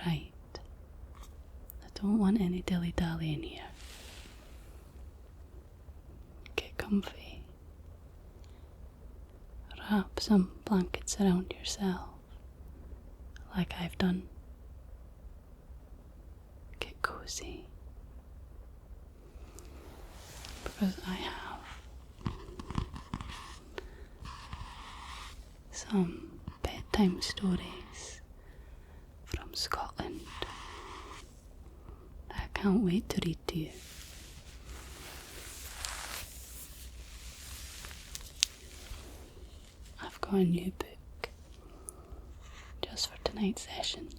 Right. I don't want any dilly-dallying here. Get comfy. Wrap some blankets around yourself, like I've done. Get cozy. Because I have some bedtime stories from Scotland that I can't wait to read to you. I've got a new book just for tonight's session.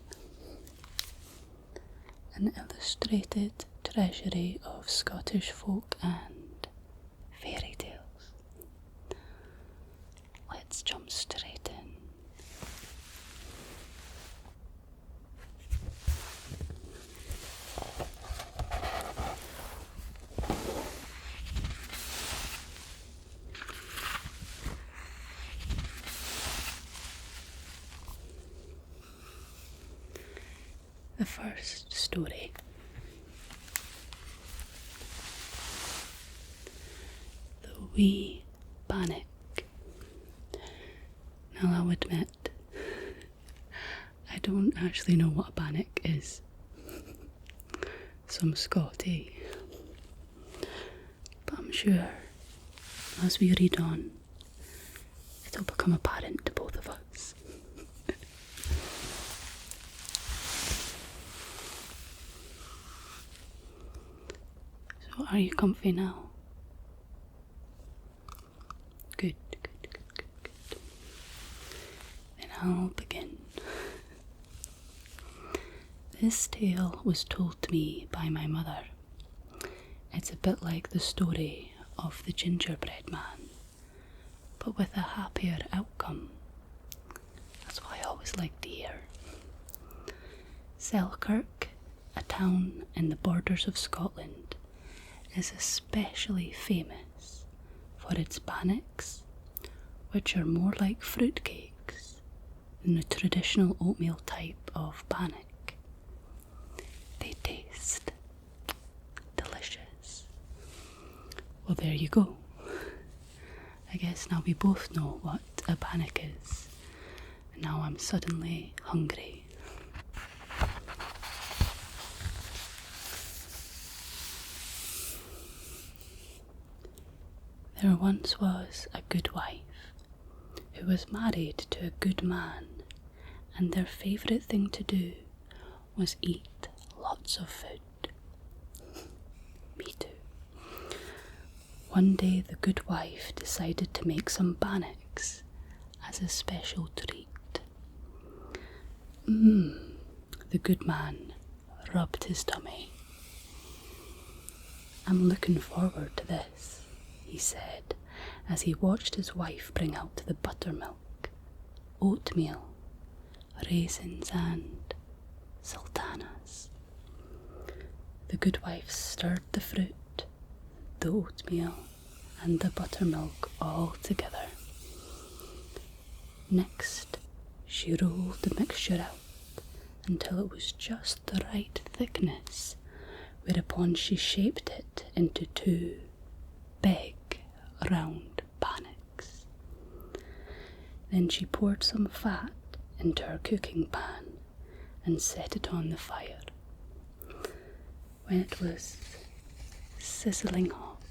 An illustrated treasury of Scottish folk and fairy tales. Let's jump straight in. The first story The Wee Bannock. Now I'll admit, I don't actually know what a bannock is. Some Scotty. But I'm sure as we read on, it'll become apparent to both of us. So are you comfy now? Good. Then I'll begin. This tale was told to me by my mother. It's a bit like the story of the gingerbread man, but with a happier outcome. That's what I always like to hear. Selkirk, a town in the borders of Scotland, is especially famous for its bannocks, which are more like fruitcakes than the traditional oatmeal type of bannock. They taste delicious. Well, there you go. I guess now we both know what a bannock is, and now I'm suddenly hungry. There once was a good wife who was married to a good man, and their favourite thing to do was eat lots of food. Me too. One day the good wife decided to make some bannocks as a special treat. The good man rubbed his tummy. I'm looking forward to this, he said, as he watched his wife bring out the buttermilk, oatmeal, raisins and sultanas. The good wife stirred the fruit, the oatmeal and the buttermilk all together. Next, she rolled the mixture out until it was just the right thickness, whereupon she shaped it into two big round bannocks. Then she poured some fat into her cooking pan and set it on the fire. When it was sizzling hot,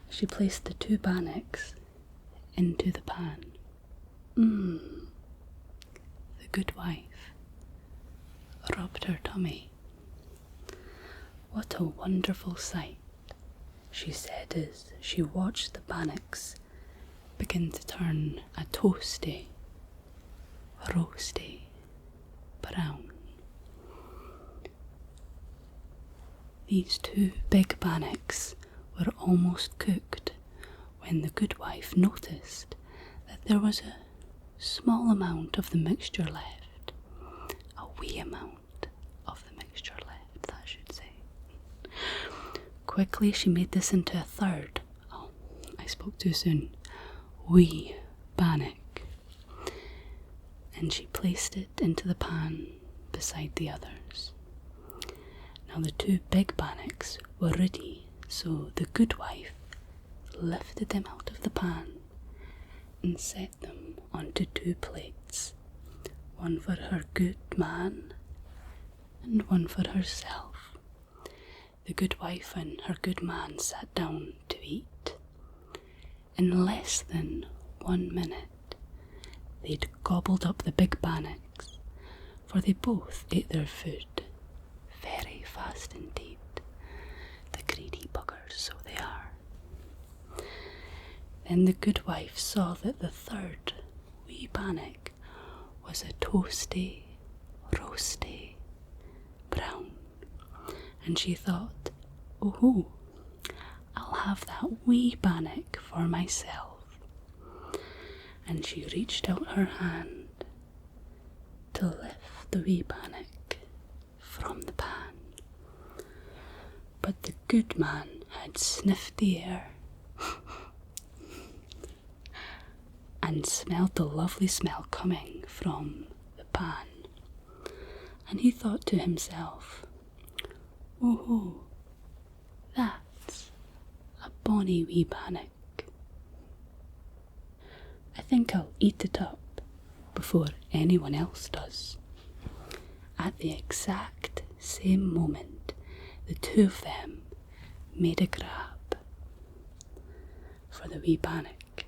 she placed the two bannocks into the pan. The good wife rubbed her tummy. What a wonderful sight, she said as she watched the bannocks begin to turn a toasty, roasty brown. These two big bannocks were almost cooked when the good wife noticed that there was a small amount of the mixture left. A wee amount of the mixture left, I should say. Quickly she made this into a third. Oh, I spoke too soon. Wee Bannock. And she placed it into the pan beside the others. Now the two big bannocks were ready, so the good wife lifted them out of the pan and set them onto two plates, one for her good man and one for herself. The good wife and her good man sat down to eat. In less than 1 minute, they'd gobbled up the big bannocks, for they both ate their food very fast indeed. The greedy buggers, so they are. Then the good wife saw that the third wee bannock was a toasty, roasty brown, and she thought, oh, I'll have that wee bannock for myself. And she reached out her hand to lift the wee bannock from the pan. But the good man had sniffed the air and smelled the lovely smell coming from the pan. And he thought to himself, oh, that's a bonny wee bannock. I think I'll eat it up before anyone else does. At the exact same moment, the two of them made a grab for the wee bannock.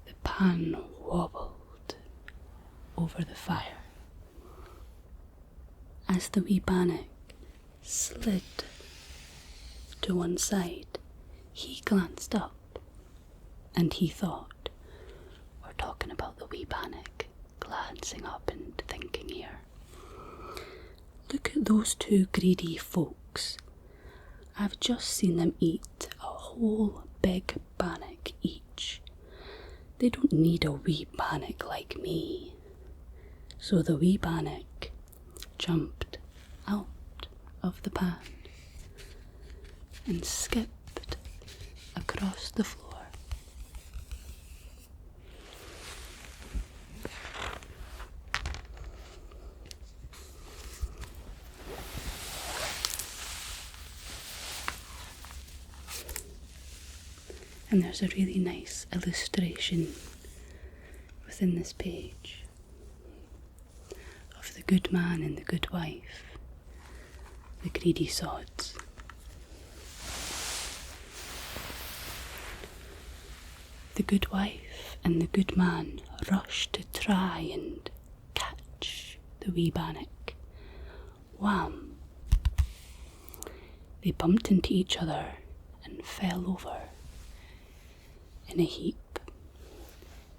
The pan wobbled over the fire. As the wee bannock slid to one side, he glanced up and he thought, we're talking about the wee bannock glancing up and thinking here, look at those two greedy folks. I've just seen them eat a whole big bannock each. They don't need a wee bannock like me. So the wee bannock jumped out of the pan and skipped across the floor. And there's a really nice illustration within this page of the good man and the good wife, the greedy sods. The good wife and the good man rushed to try and catch the wee bannock. Wham! They bumped into each other and fell over in a heap.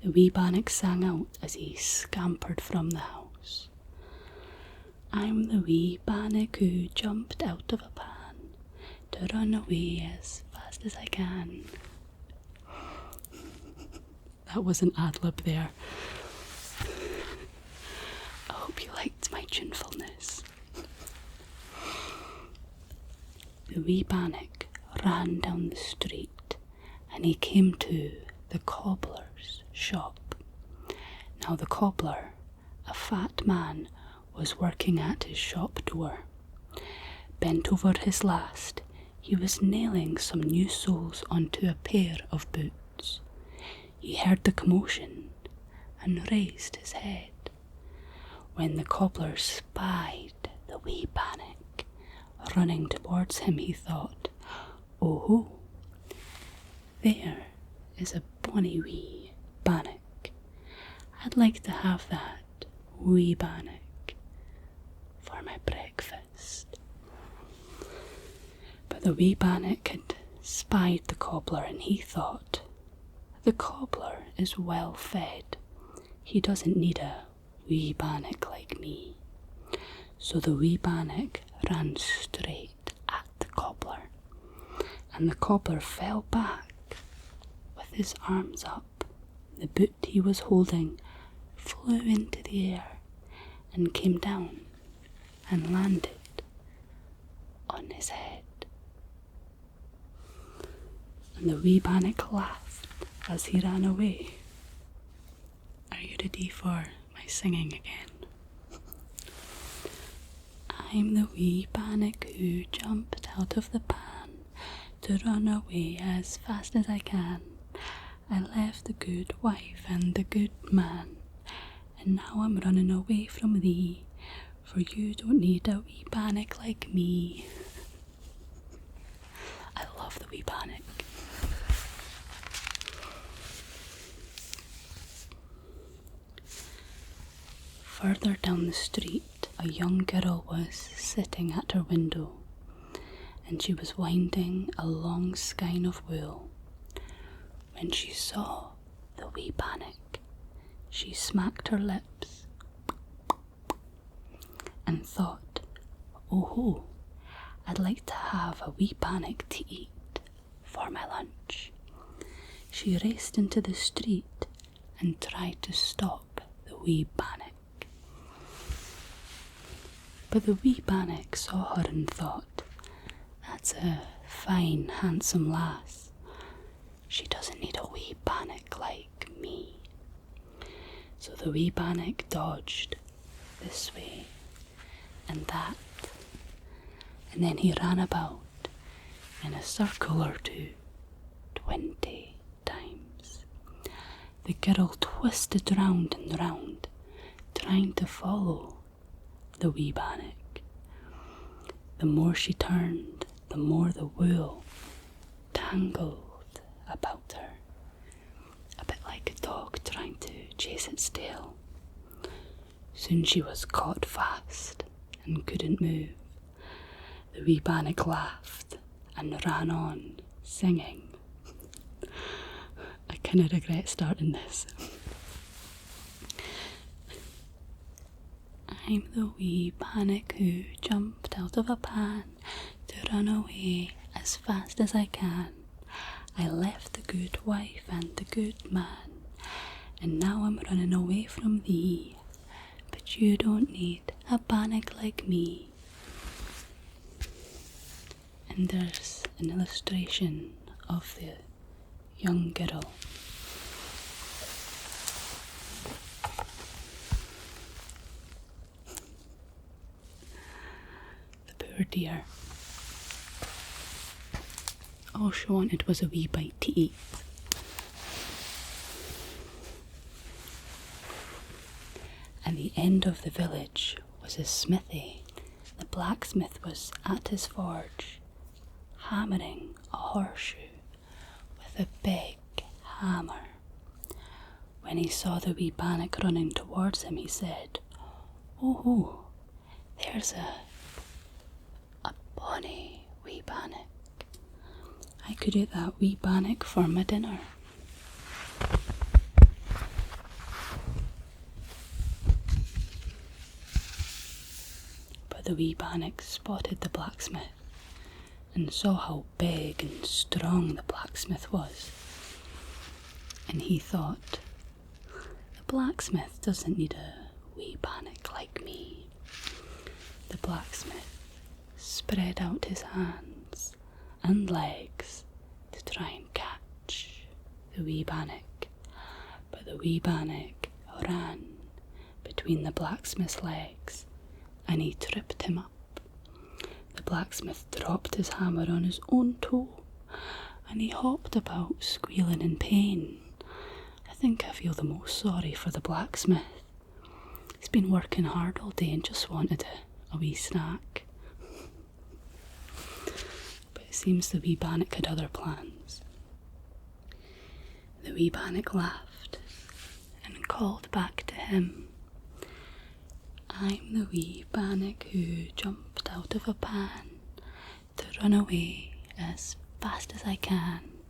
The wee bannock sang out as he scampered from the house. I'm the wee bannock who jumped out of a pan to run away as fast as I can. That was an ad-lib there. I hope you liked my tunefulness. The wee bannock ran down the street and he came to the cobbler's shop. Now the cobbler, a fat man, was working at his shop door. Bent over his last, he was nailing some new soles onto a pair of boots. He heard the commotion and raised his head. When the cobbler spied the wee bannock running towards him, he thought, oh, there is a bonny wee bannock. I'd like to have that wee bannock for my breakfast. But the wee bannock had spied the cobbler and he thought, the cobbler is well fed. He doesn't need a wee bannock like me. So the wee bannock ran straight at the cobbler, and the cobbler fell back with his arms up. The boot he was holding flew into the air and came down and landed on his head. And the wee bannock laughed as he ran away. Are you ready for my singing again? I'm the wee bannock who jumped out of the pan to run away as fast as I can. I left the good wife and the good man, and now I'm running away from thee, for you don't need a wee bannock like me. I love the wee bannock. Further down the street, a young girl was sitting at her window, and she was winding a long skein of wool. When she saw the wee bannock, she smacked her lips and thought, "Oh, I'd like to have a wee bannock to eat for my lunch." She raced into the street and tried to stop the wee bannock. But the wee bannock saw her and thought, "That's a fine, handsome lass. She doesn't need a wee bannock like me." So the wee bannock dodged this way and that, and then he ran about in a circle or two 20 times. The girl twisted round and round, trying to follow the wee bannock. The more she turned, the more the wool tangled about her, a bit like a dog trying to chase its tail. Soon she was caught fast and couldn't move. The wee bannock laughed and ran on, singing. I kind of regret starting this. I'm the wee bannock who jumped out of a pan to run away as fast as I can. I left the good wife and the good man, and now I'm running away from thee. But you don't need a bannock like me. And there's an illustration of the young girl. Poor dear. All she wanted was a wee bite to eat. At the end of the village was a smithy. The blacksmith was at his forge, hammering a horseshoe with a big hammer. When he saw the wee bannock running towards him, he said, "Oh, there's a bonny wee bannock. I could eat that wee bannock for my dinner." But the wee bannock spotted the blacksmith and saw how big and strong the blacksmith was. And he thought, "The blacksmith doesn't need a wee bannock like me." The blacksmith spread out his hands and legs to try and catch the wee bannock, but the wee bannock ran between the blacksmith's legs and he tripped him up. The blacksmith dropped his hammer on his own toe and he hopped about squealing in pain. I think I feel the most sorry for the blacksmith. He's been working hard all day and just wanted a wee snack. Seems the wee bannock had other plans. The wee bannock laughed and called back to him, "I'm the wee bannock who jumped out of a pan to run away as fast as I can.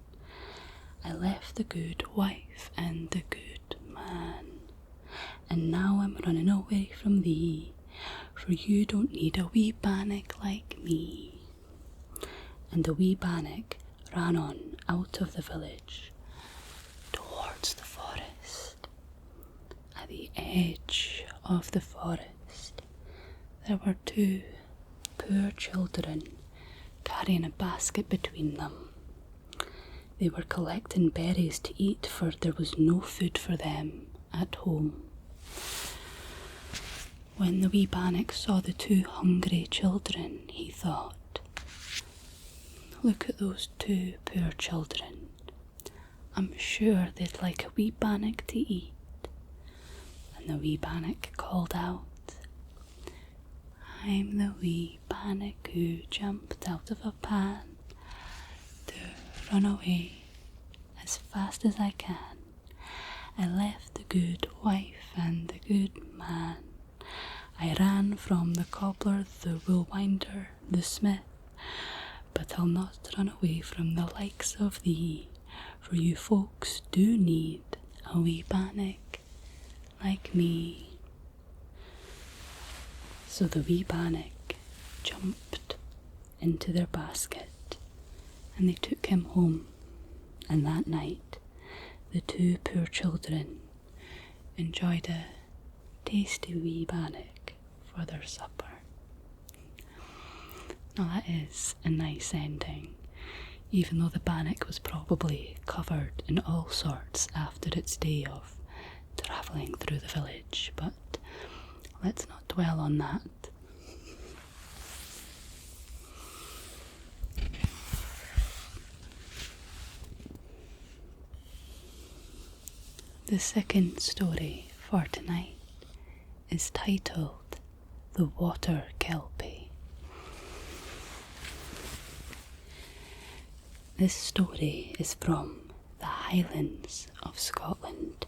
I left the good wife and the good man, and now I'm running away from thee, for you don't need a wee bannock like me." And the wee bannock ran on out of the village towards the forest. At the edge of the forest there were two poor children carrying a basket between them. They were collecting berries to eat, for there was no food for them at home. When the wee Bannock saw the two hungry children, he thought, "Look at those two poor children. I'm sure they'd like a wee bannock to eat." And the wee Bannock called out, "I'm the wee Bannock who jumped out of a pan to run away as fast as I can. I left the good wife and the good man. I ran from the cobbler, the woolwinder, the smith, but I'll not run away from the likes of thee, for you folks do need a wee Bannock like me." So the wee Bannock jumped into their basket, and they took him home, and that night the two poor children enjoyed a tasty wee Bannock for their supper. Now that is a nice ending, even though the Bannock was probably covered in all sorts after its day of travelling through the village, but let's not dwell on that. The second story for tonight is titled The Water Kelpie. This story is from the Highlands of Scotland,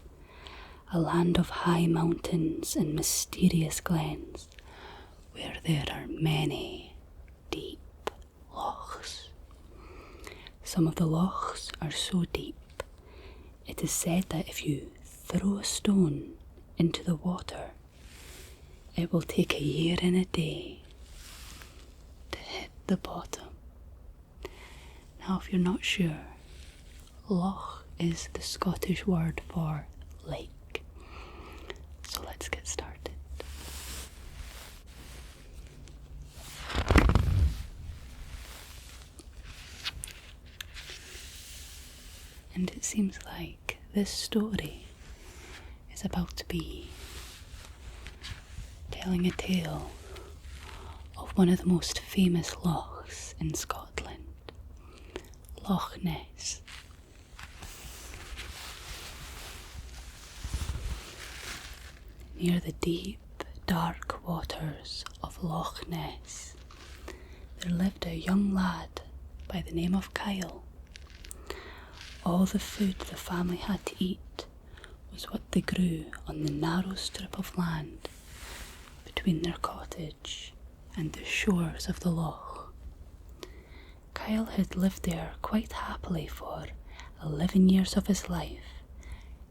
a land of high mountains and mysterious glens, where there are many deep lochs. Some of the lochs are so deep, it is said that if you throw a stone into the water, it will take a year and a day to hit the bottom. Now, if you're not sure, loch is the Scottish word for lake. So let's get started. And it seems like this story is about to be telling a tale of one of the most famous lochs in Scotland, Loch Ness. Near the deep, dark waters of Loch Ness, there lived a young lad by the name of Kyle. All the food the family had to eat was what they grew on the narrow strip of land between their cottage and the shores of the loch. Kyle had lived there quite happily for 11 years of his life,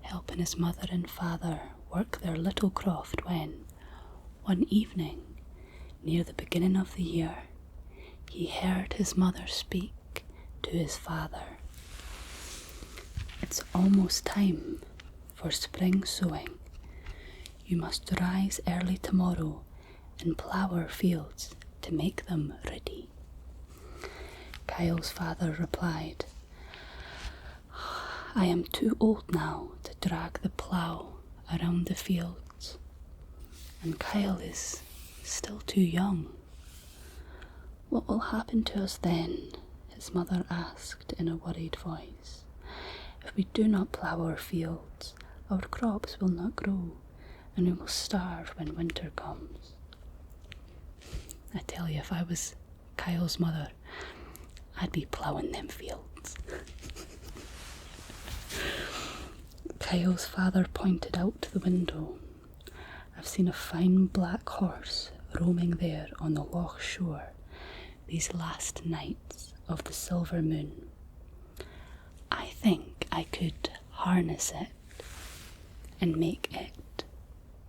helping his mother and father work their little croft when, one evening, near the beginning of the year, he heard his mother speak to his father. "It's almost time for spring sowing. You must rise early tomorrow and plough our fields to make them ready." Kyle's father replied, "I am too old now to drag the plough around the fields, and Kyle is still too young." "What will happen to us then?" his mother asked in a worried voice. "If we do not plough our fields, our crops will not grow, and we will starve when winter comes." I tell you, if I was Kyle's mother, I'd be ploughing them fields. Kyle's father pointed out the window. "I've seen a fine black horse roaming there on the loch shore these last nights of the silver moon. I think I could harness it and make it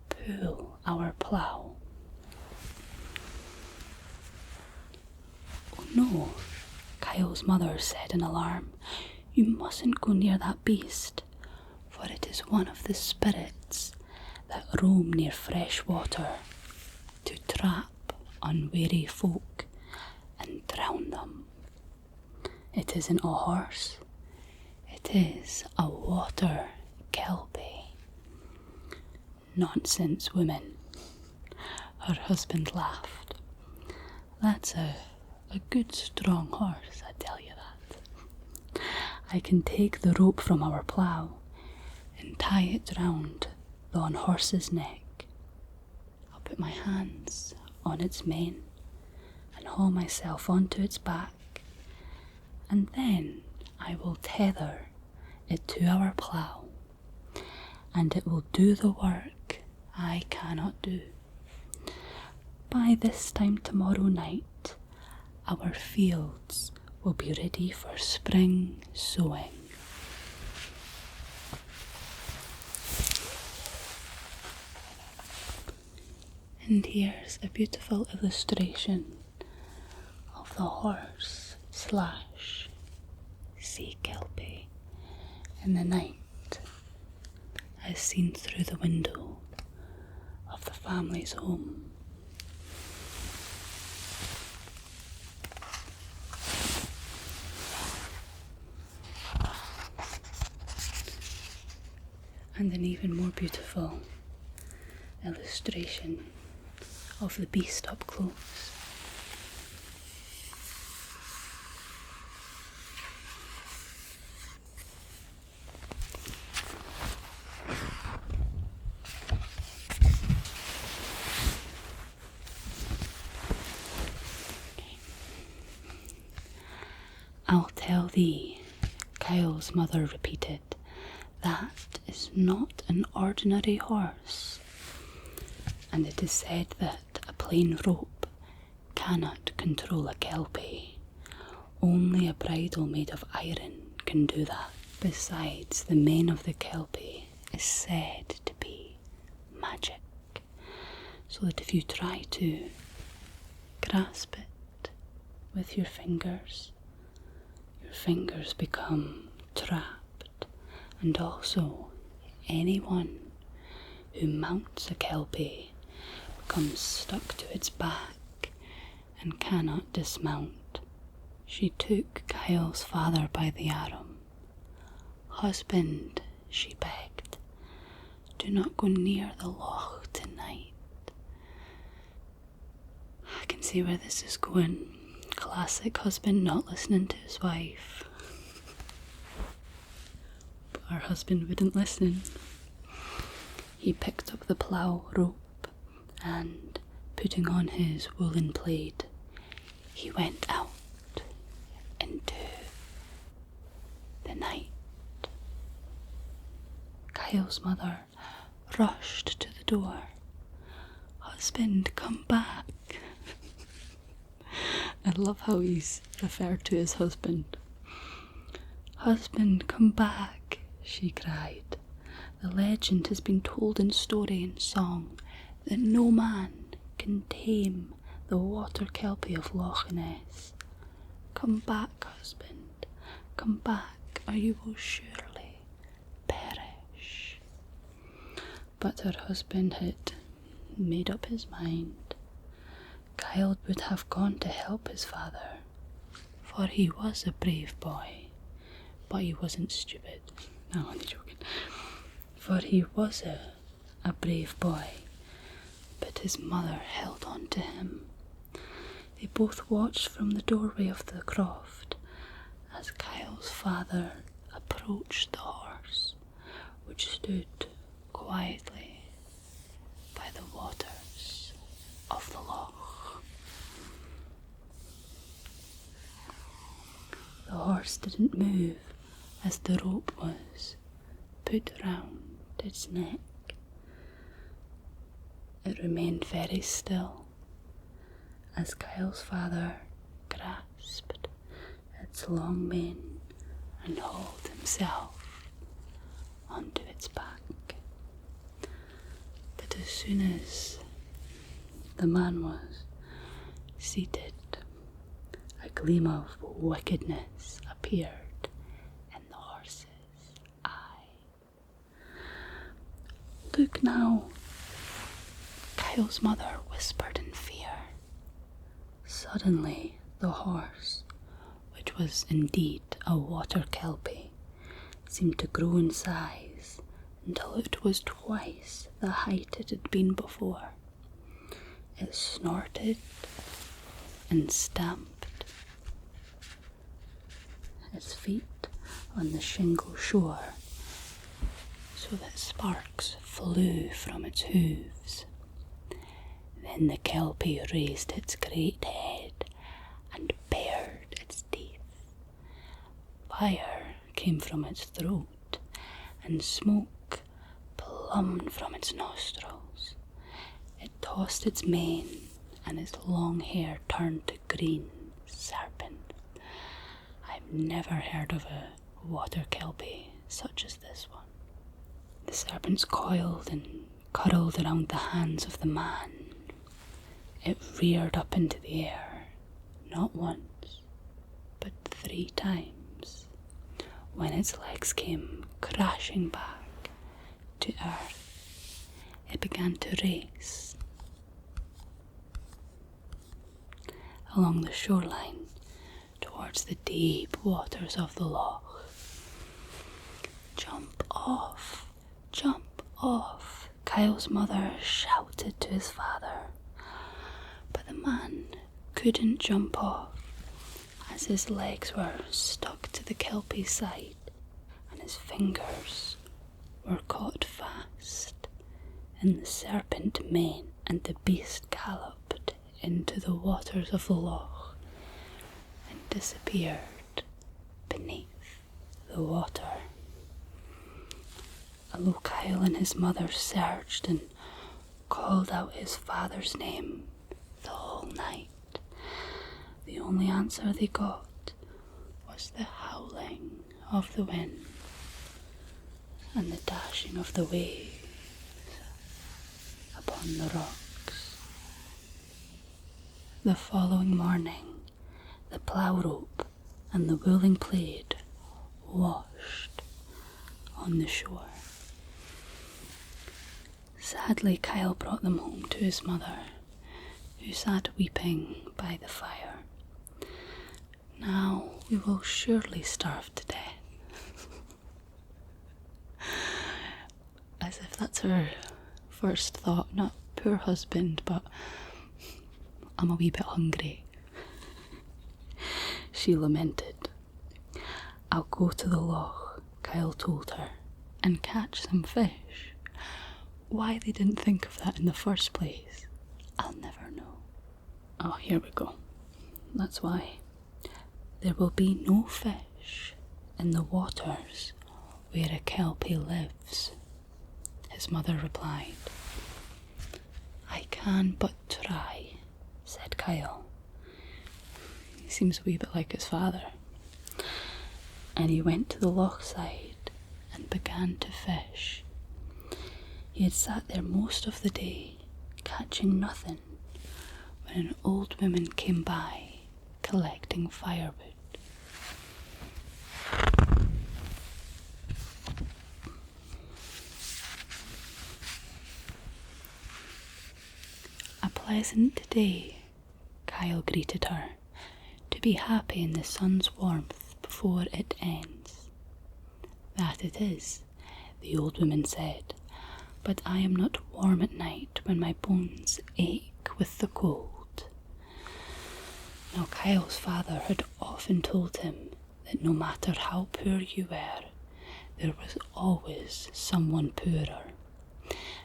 pull our plough." "Oh no," Kyle's mother said in alarm. "You mustn't go near that beast, for it is one of the spirits that roam near fresh water to trap unwary folk and drown them. It isn't a horse, it is a water kelpie." "Nonsense, woman. Her husband laughed. That's a good strong horse, I tell you that. I can take the rope from our plough and tie it round the horse's neck. I'll put my hands on its mane and haul myself onto its back, and then I will tether it to our plough, and it will do the work I cannot do. By this time tomorrow night, our fields will be ready for spring sowing. And here's a beautiful illustration of the horse / sea kelpie in the night, as seen through the window of the family's home. And an even more beautiful illustration of the beast up close. I'll tell thee, Kyle's mother repeated, that is not an ordinary horse, and it is said that a plain rope cannot control a kelpie. Only a bridle made of iron can do that. Besides, the mane of the kelpie is said to be magic, so that if you try to grasp it with your fingers become trapped, and also anyone who mounts a kelpie becomes stuck to its back and cannot dismount. She took Kyle's father by the arm. "Husband," she begged, "do not go near the loch tonight." I can see where this is going. Classic husband not listening to his wife. But our husband wouldn't listen. He picked up the plough rope and, putting on his woolen plaid, he went out into the night. Kyle's mother rushed to the door. "Husband, come back." I love how he's referred to as husband. "Husband, come back," she cried. "The legend has been told in story and song that no man can tame the Water Kelpie of Loch Ness. Come back, husband, come back, or you will surely perish." But her husband had made up his mind. Kyle would have gone to help his father, for he was a brave boy, but he wasn't stupid. No, I'm joking. For he was a brave boy, but his mother held on to him. They both watched from the doorway of the croft as Kyle's father approached the horse, which stood quietly by the waters of the loch. The horse didn't move as the rope was put round its neck. It remained very still as Kyle's father grasped its long mane and hauled himself onto its back. But as soon as the man was seated, a gleam of wickedness appeared in the horse's eye. "Look now," Kyle's mother whispered in fear. Suddenly, the horse, which was indeed a water kelpie, seemed to grow in size until it was twice the height it had been before. It it snorted and stamped its feet on the shingle shore so that sparks flew from its hooves. Then the Kelpie raised its great head and bared its teeth. Fire came from its throat and smoke plumed from its nostrils. It tossed its mane and its long hair turned to green serpent. I've never heard of a water kelpie such as this one. The serpents coiled and curled around the hands of the man. It reared up into the air, not once, but 3 times. When its legs came crashing back to earth, it began to race along the shoreline towards the deep waters of the loch. "Jump off! Jump off!" Kyle's mother shouted to his father. But the man couldn't jump off, as his legs were stuck to the Kelpie's side and his fingers were caught fast in the serpent mane, and the beast galloped into the waters of the loch and disappeared beneath the water. Although Kyle and his mother searched and called out his father's name the whole night, the only answer they got was the howling of the wind and the dashing of the waves upon the rocks. The following morning, the plough rope and the wooling plaid washed on the shore. Sadly, Kyle brought them home to his mother, who sat weeping by the fire. "Now we will surely starve to death." As if that's her first thought. Not poor husband, but I'm a wee bit hungry, she lamented. "I'll go to the loch," Kyle told her, "and catch some fish." Why they didn't think of that in the first place, I'll never know. Oh, here we go. That's why. "There will be no fish in the waters where a kelpie lives," his mother replied. "I can but try," said Kyle. He seems a wee bit like his father. And he went to the loch side and began to fish. He had sat there most of the day, catching nothing, when an old woman came by, collecting firewood. "A pleasant day," Kyle greeted her, "to be happy in the sun's warmth before it ends." "That it is," the old woman said, "but I am not warm at night when my bones ache with the cold." Now Kyle's father had often told him that no matter how poor you were, there was always someone poorer.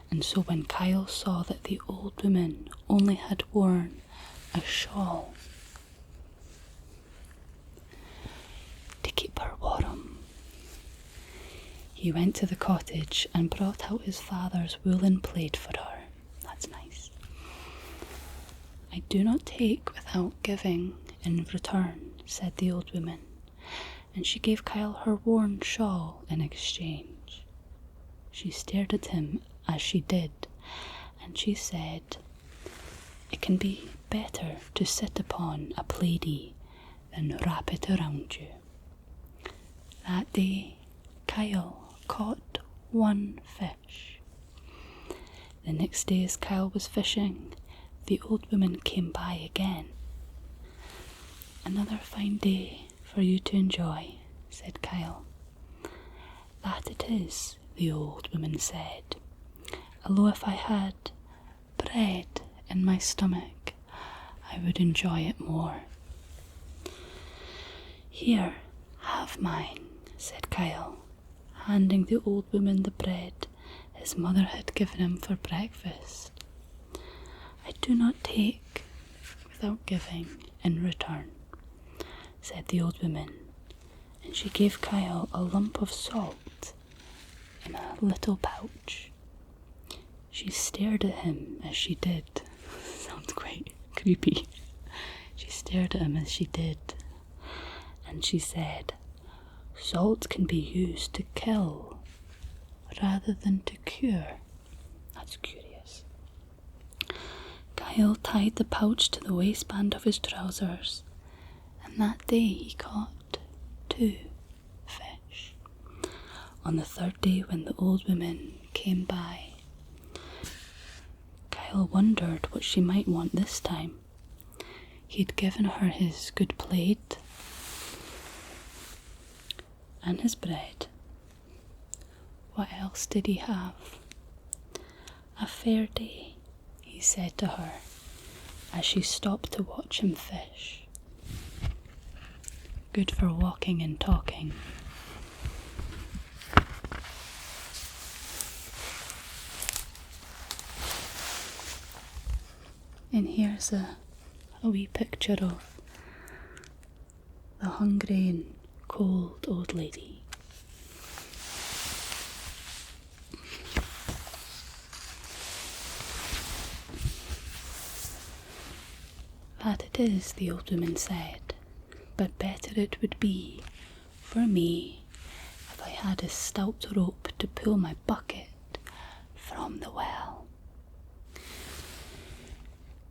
And so when Kyle saw that the old woman only had worn a shawl to keep her warm, he went to the cottage and brought out his father's woolen plaid for her. That's nice. "I do not take without giving in return," said the old woman, and she gave Kyle her worn shawl in exchange. She stared at him as she did, and she said, "It can be better to sit upon a plaidie than wrap it around you." That day, Kyle caught 1 fish. The next day, as Kyle was fishing, the old woman came by again. "Another fine day for you to enjoy," said Kyle. "That it is," the old woman said, "although if I had bread in my stomach, I would enjoy it more. Here, have mine, said Kyle, handing the old woman the bread his mother had given him for breakfast. I do not take without giving in return, said the old woman, and she gave Kyle a lump of salt in a little pouch. She stared at him as she did. Sounds quite creepy. She stared at him as she did, and she said, "Salt can be used to kill rather than to cure." That's curious. Kyle tied the pouch to the waistband of his trousers, and that day he caught 2 fish. On the 3rd day, when the old woman came by, Kyle wondered what she might want this time. He'd given her his good plate and his bread. What else did he have? A fair day, he said to her as she stopped to watch him fish. Good for walking and talking. And here's a wee picture of the hungry and cold old lady. That it is, the old woman said, but better it would be for me if I had a stout rope to pull my bucket from the well.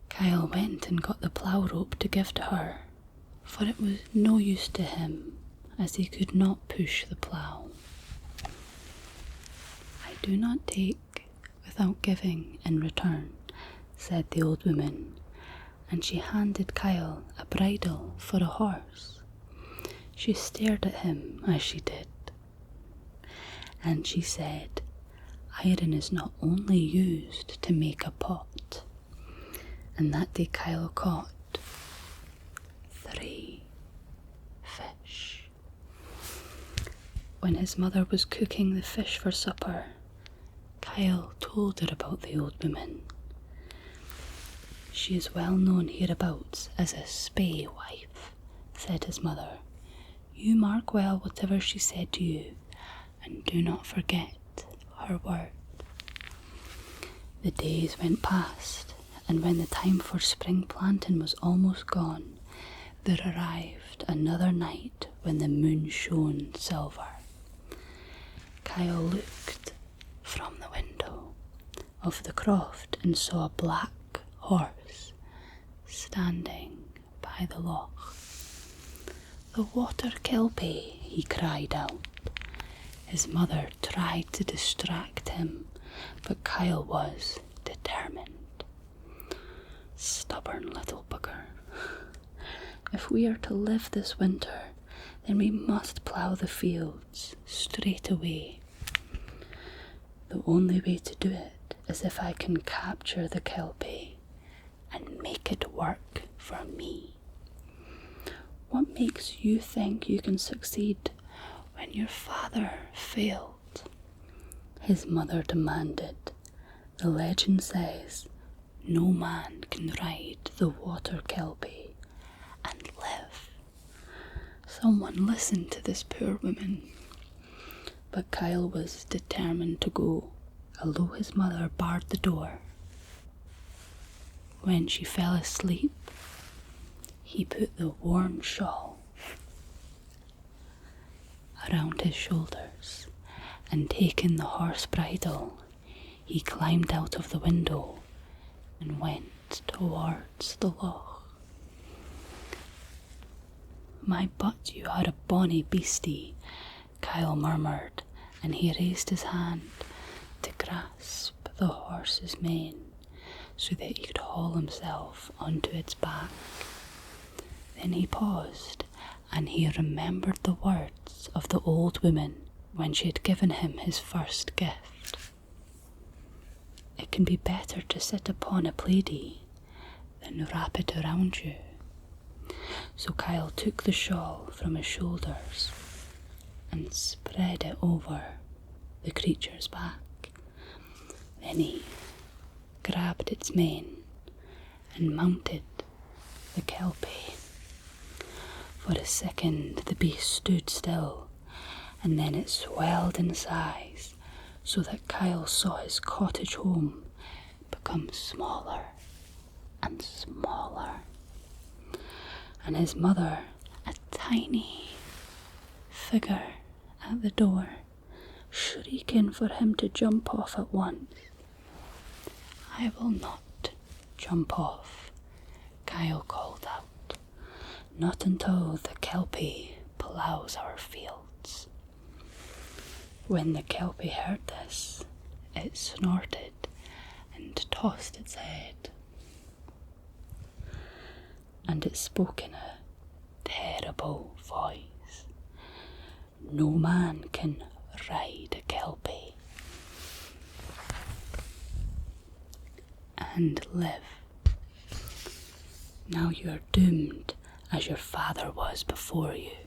Kyle went and got the plough rope to give to her, for it was no use to him, as he could not push the plough. I do not take without giving in return, said the old woman, and she handed Kyle a bridle for a horse. She stared at him as she did, and she said, "Iron is not only used to make a pot." And that day Kyle caught 3 fish. When his mother was cooking the fish for supper, Kyle told her about the old woman. "She is well known hereabouts as a spae wife," said his mother. "You mark well whatever she said to you, and do not forget her word." The days went past, and when the time for spring planting was almost gone, there arrived another night when the moon shone silver. Kyle looked from the window of the croft and saw a black horse standing by the loch. "The Water Kelpie," he cried out. His mother tried to distract him, but Kyle was determined. "Stubborn little bugger. If we are to live this winter, then we must plough the fields straight away. The only way to do it is if I can capture the Kelpie and make it work for me. What makes you think you can succeed when your father failed?" His mother demanded. "The legend says no man can ride the Water Kelpie and live." Someone listened to this poor woman. But Kyle was determined to go, although his mother barred the door. When she fell asleep, he put the warm shawl around his shoulders, and taking the horse bridle, he climbed out of the window and went towards the loch. "My butt, you are a bonny beastie," Kyle murmured, and he raised his hand to grasp the horse's mane so that he could haul himself onto its back. Then he paused, and he remembered the words of the old woman when she had given him his first gift. "It can be better to sit upon a plaidie then wrap it around you. So Kyle took the shawl from his shoulders and spread it over the creature's back. Then he grabbed its mane and mounted the Kelpie. For a second the beast stood still, and then it swelled in size so that Kyle saw his cottage home become smaller and smaller, and his mother, a tiny figure at the door, shrieking for him to jump off at once. "I will not jump off," Kyle called out. "Not until the Kelpie plows our fields." When the Kelpie heard this, it snorted and tossed its head. And it spoke in a terrible voice. "No man can ride a Kelpie and live. Now you are doomed as your father was before you,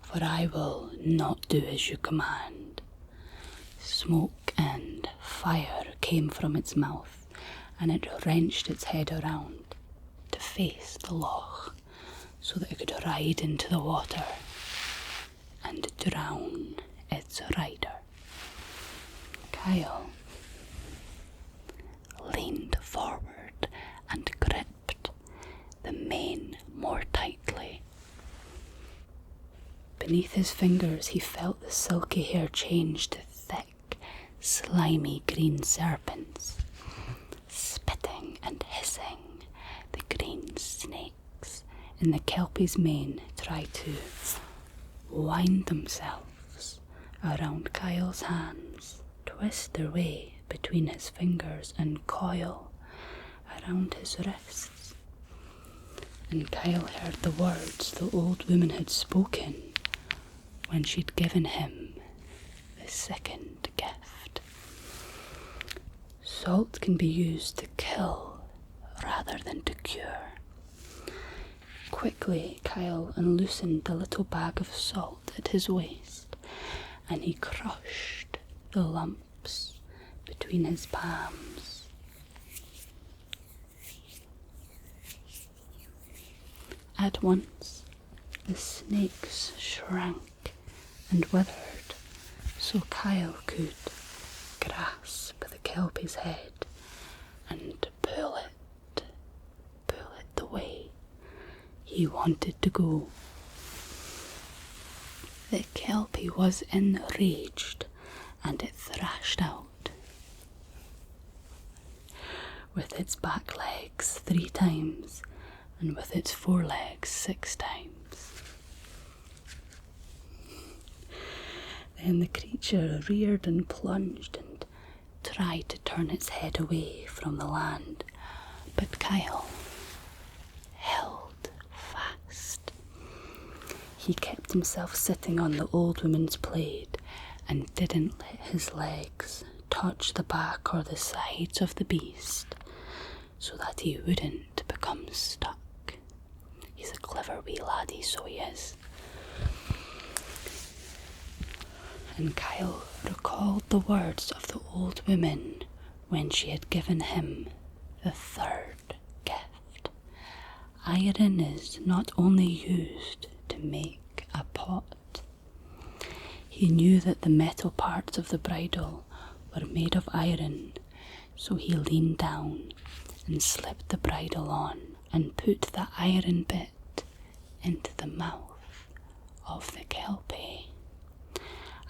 for I will not do as you command." Smoke and fire came from its mouth, and it wrenched its head around to face the loch so that it could ride into the water and drown its rider. Kyle leaned forward and gripped the mane more tightly. Beneath his fingers he felt the silky hair change to thick, slimy green serpents. Spitting and hissing, the green snakes in the Kelpie's mane tried to wind themselves around Kyle's hands, twist their way between his fingers and coil around his wrists. And Kyle heard the words the old woman had spoken when she'd given him the second gift. Salt can be used to kill rather than to cure. Quickly, Kyle unloosened the little bag of salt at his waist, and he crushed the lumps between his palms. At once, the snakes shrank and withered, so Kyle could grasp the Kelpie's head and pull it the way he wanted to go. The Kelpie was enraged, and it thrashed out with its back legs 3 times and with its forelegs 6 times. Then the creature reared and plunged and tried to turn its head away from the land, but Kyle held fast. He kept himself sitting on the old woman's plaid and didn't let his legs touch the back or the sides of the beast so that he wouldn't become stuck. He's a clever wee laddie, so he is. And Kyle recalled the words of the old woman when she had given him the 3rd gift. Iron is not only used to make a pot. He knew that the metal parts of the bridle were made of iron, so he leaned down and slipped the bridle on and put the iron bit into the mouth of the Kelpie.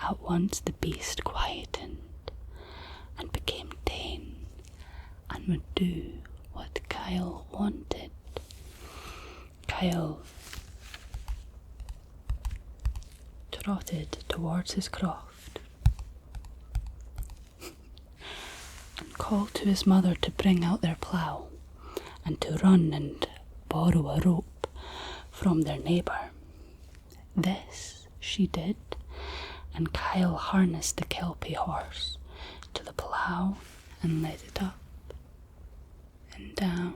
At once the beast quietened and became tame and would do what Kyle wanted. Kyle trotted towards his croft and called to his mother to bring out their plough and to run and borrow a rope from their neighbour. This she did, and Kyle harnessed the Kelpie horse to the plough and led it up and down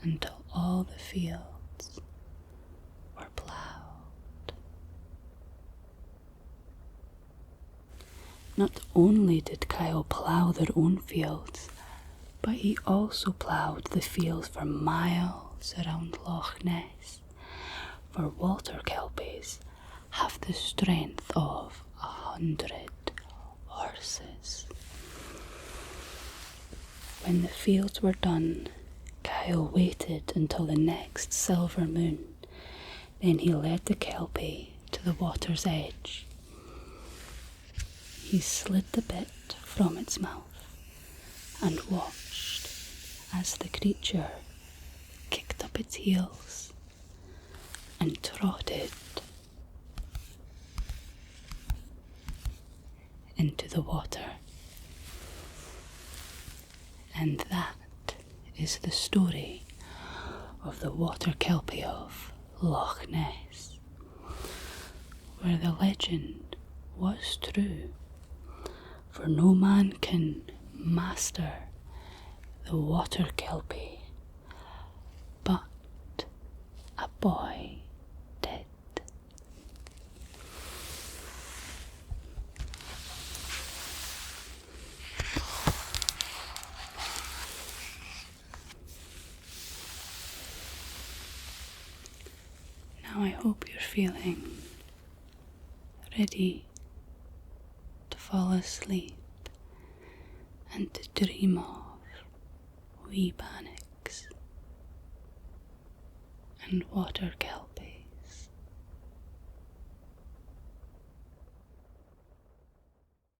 until all the fields were ploughed. Not only did Kyle plough their own fields, but he also ploughed the fields for miles around Loch Ness, for water kelpies have the strength of 100 horses. When the fields were done, Kyle waited until the next silver moon. Then he led the kelpie to the water's edge. He slid the bit from its mouth and watched as the creature kicked up its heels and trotted into the water. And that is the story of the Water Kelpie of Loch Ness, where the legend was true, for no man can master the Water Kelpie, but a boy did. Now I hope you're feeling ready to fall asleep and to dream of Wee Bannocks and Water Kelpie.